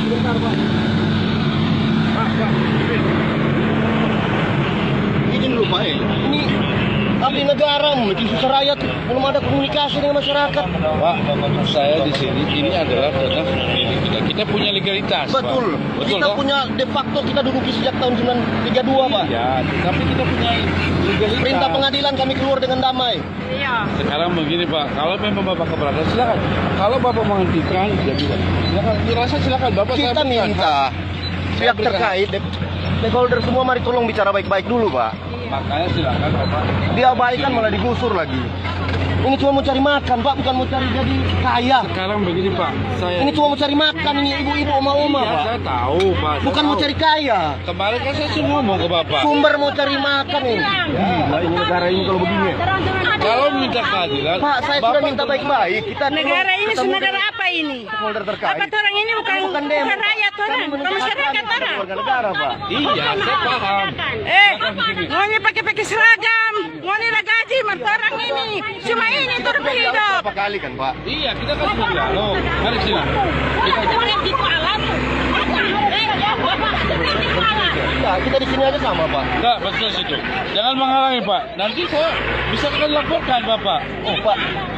Sebentar, Pak. Pak. Izin dulu, Pak. Ini abdi negara, susah rakyat, belum ada komunikasi dengan masyarakat. Pak, maksud saya di sini ini adalah dana kita punya legalitas. Betul. Pak. Betul, kita punya de facto kita duduki sejak tahun 1932, Pak. Ya, tapi kita punya legalitas. Perintah pengadilan kami keluar dengan damai. Iya. Sekarang begini, Pak, kalau memang Bapak keberatan silakan. Kalau Bapak menghentikan, ya silakan. Dirasa silakan Bapak. Kita minta pihak terkait, stakeholder semua mari tolong bicara baik-baik dulu, Pak. Makanya silakan Bapak. Diabaikan malah digusur lagi. Ini cuma mau cari makan, Pak, bukan mau cari jadi kaya. Sekarang begini, Pak. Ini cuma mau cari makan, ini ibu-ibu, oma-oma, ya, Pak. saya tahu, Pak. Bukan mau cari kaya. Kemarin kan saya sudah ngomong ke Bapak. Sumber mau cari makan ini. Ya, ini negara ini kalau begini. Kalau minta keadilan, Pak, saya sudah minta baik-baik. Kita Negara ini negara apa ini? Stakeholder terkait. Apa orang ini bukan rakyat orang, bukan masyarakat orang. Warga negara, Pak. Iya, saya paham. Ngoni pakai seragam, ngoni lah gaji orang ini. Cuma ini turut hidup. Berapa kali kan, Pak? Iya, kita kan sudah dialog. Mari silakan. Ya, kita di sini aja sama, Pak. Enggak, betul situ. Jangan menghalangi, Pak. Nanti saya bisa kalian laporkan, Bapak. Oh, Pak.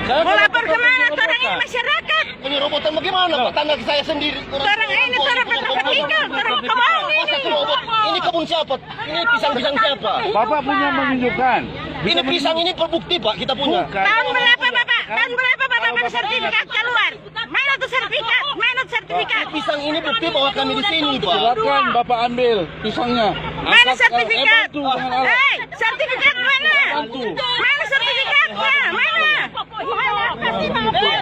Saya Mau akan lapor laporkan kemana? ke Orang ini Bapak. masyarakat. Ini robotan bagaimana, Pak? Tangga saya sendiri. Orang ini orang tinggal, orang kemau Masa ini. robot? Ini kebun siapa? Ini pisang-pisang siapa? Bapak punya menunjukkan. Ini pisang ini terbukti, Pak. Kita punya. Tahun berapa Bapak? Tahun berapa Bapak mana sertifikat keluar? Mana tuh sertifikat? Mana tuh sertifikat? Pisang ini bukti bahwa kami di sini, Pak. Silakan Bapak ambil pisangnya. Mana sertifikat? Bantu dengan alat. Hei, sertifikat mana? Bantu. Mana sertifikatnya? Mana?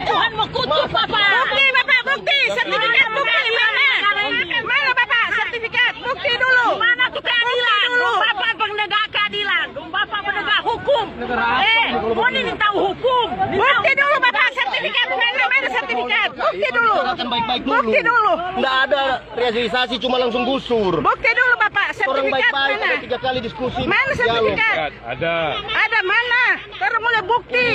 Tuhan mengutus, Bapak. Bukti Bapak, bukti. Sertifikat bukti mana? Mana Bapak? Sertifikat bukti dulu. Mana tuh keadilan? Bapak penegak keadilan. Bapak penegak hukum. Mau ini tahu hukum. Bukti dulu Bapak, sertifikat mana? Mana sertifikat? Bukti dulu. Bicarakan baik-baik dulu. Bukti dulu. Nggak ada realisasi, cuma langsung gusur. Bukti dulu Bapak, Orang sertifikat baik-baik, mana? ada 3 kali diskusi. Mana dialog. sertifikat? Ada. Ada mana? Terus mulai bukti.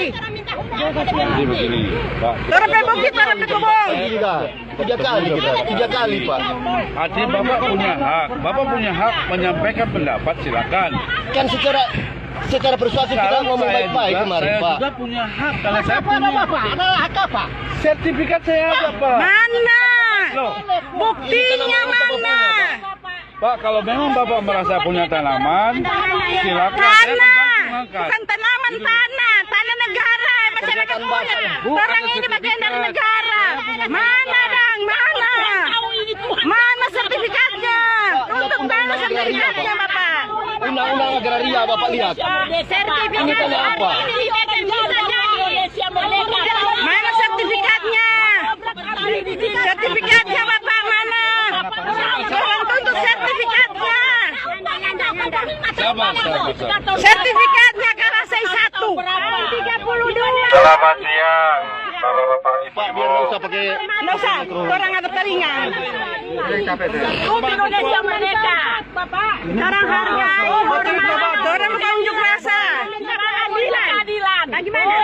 Jadi begini, Pak. Terus bukti, terus kebong. Tidak. 3 kali kita, 3 kali, Pak. Artinya Bapak punya hak. Bapak punya hak menyampaikan pendapat, silakan. Kan secara persuasif kita ngomong baik-baik kemarin, saya Pak. juga punya hak. Karena saya punya Ada hak apa? sertifikat saya ada, Pak. Mana? Loh, Buktinya mana? Pak, kalau memang Bapak merasa punya tanaman, silakan. Saya akan Tanah, bantu mengangkat. bukan tanaman tanah, tanah negara, masyarakat punya. Orang ini bagian dari negara. Mana dang? Mana? Mana sertifikatnya? Untuk mana sertifikatnya, Bapak? Undang-undang agraria, Bapak lihat. Sertifikat Ini tanah apa? Mana sertifikatnya? Sertifikatnya Bapak mana? Tolong tuntut sertifikatnya. Sabar. Sertifikatnya Karasai 1. 32. Selamat siang, Bapak Ibu. Pak, biar nggak usah pakai. Nggak usah, orang ada telingan. Indonesia mereka. Sekarang hargai orang bukan unjuk rasa. Keadilan. Bagaimana?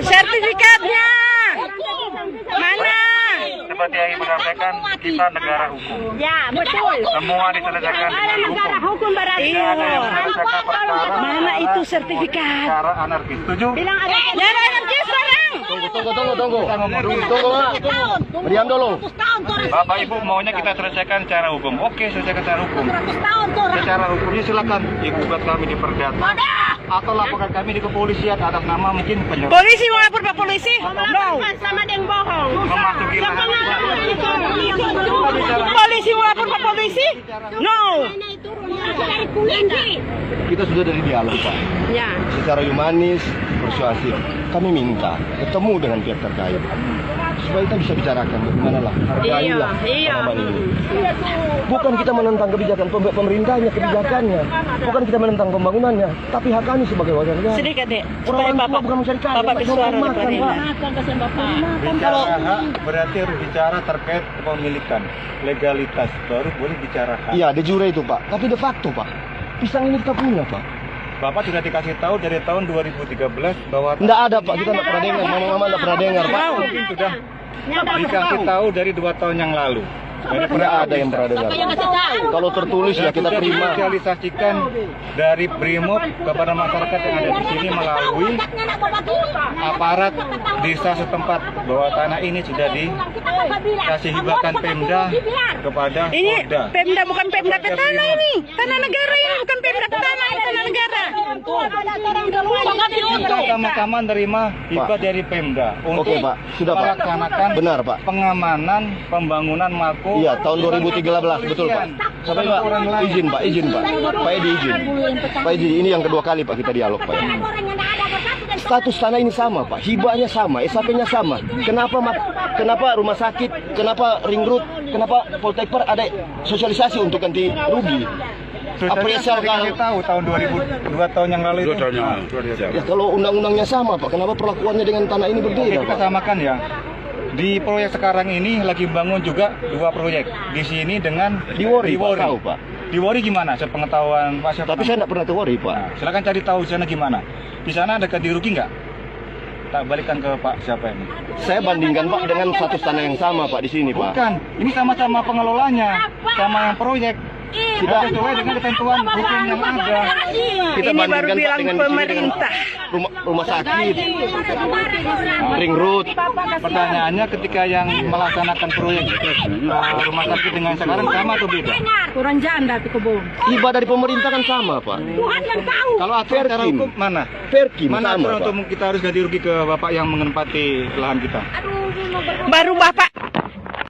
Sertifikatnya. Mana? Seperti yang Ibu sampaikan, kita negara hukum. Ya, betul. Semua diselesaikan dengan hukum. Berarti. Tidak ada yang menyelesaikan perkara Mana itu sertifikat? secara anarkis. Setuju? Bilang ada. Jangan anarkis orang. Tunggu, Pak. Diam dulu. Bapak Ibu maunya kita selesaikan secara hukum. Oke, selesaikan secara hukum. Secara hukumnya silakan gugat kami di perdata atau laporkan kami di kepolisian atas nama mungkin penyerang Polisi mau lapor Pak polisi? No. Sama yang bohong. memasuki lahan. Polisi mau lapor Pak polisi? No. Kita sudah dari dialog, Pak. Ya. Secara humanis, persuasif. Kami minta ketemu dengan pihak terkait supaya kita bisa bicarakan bagaimana lah hargailah tanaman ini. Bukan kita menentang kebijakan pemerintahnya, kebijakannya. Bukan kita menentang pembangunannya, tapi hak kami sebagai warga negara. Sedikit deh. Orang Supaya tua bukan mencari kaya, Bapak Pak, bersuara mau di makan, Parina. Pak. Bicara hak berarti harus bicara terkait kepemilikan, legalitas, baru boleh bicara hak. Iya, de jure itu, Pak. Tapi de facto, Pak. Pisang ini kita punya, Pak. Bapak sudah dikasih tahu dari tahun 2013 bahwa Nggak ada Pak, kita nggak pernah dengar, mama-mama nggak pernah dengar Pak. mungkin sudah dikasih tahu dari 2 tahun yang lalu. Nggak ada yang pernah dengar. Kalau tertulis ya kita Sudah terima. disosialisasikan dari Brimob kepada masyarakat yang ada di sini melalui aparat desa setempat bahwa tanah ini sudah dikasih hibakan Pemda kepada Ini Polda. Pemda bukan Pemda ke tanah ini. Tanah negara ini bukan Pemda ke tanah, ini tanah negara. Kita sama-sama nerima hibah dari Pemda untuk Oke Pak, sudah Pak. melaksanakan Benar Pak. pengamanan pembangunan Mako. Iya, tahun 2013 betul Pak. Sampai Pak, izin Pak, izin Pak. Pak Edi izin. Pak Edi, ini yang kedua kali Pak kita dialog Pak. Status tanah ini sama Pak, hibahnya sama, SAP-nya sama. Kenapa rumah sakit, kenapa ring road, kenapa Poltekper ada sosialisasi untuk ganti rugi? Appraisal Dikasih tahu tahun 2002 tahun yang lalu itu. Ya kalau undang-undangnya sama Pak, kenapa perlakuannya dengan tanah ini Oke, berbeda kita Pak? samakan ya. Di proyek sekarang ini lagi bangun juga 2 proyek. Di sini dengan Di Wori, Pak, tahu Pak. Di Wori gimana? Sepengetahuan Pak Syafran. Tapi saya tidak pernah ke Wori Pak. Nah, silakan cari tahu di sana gimana. Di sana ada ganti rugi nggak? Tak balikan ke Pak siapa ini? Saya bandingkan Pak dengan status tanah yang sama Pak di sini Pak. Bukan, ini sama-sama pengelolanya, sama yang proyek. Kita sesuai dengan ketentuan hukum yang ada. Kita Ini baru bandingkan Pak bilang dengan di sini dengan pemerintah. rumah sakit, ring road. Pertanyaannya ketika yang melaksanakan proyek rumah sakit dengan sekarang sama atau beda? Kurang janda tuh kebun. Hibah dari pemerintah kan sama Pak. Tuhan yang tahu. Kalau aturan secara Perkim. hukum mana? Perkim Mana sama aturan Pak. untuk kita harus ganti rugi ke Bapak yang menempati lahan kita? Baru Bapak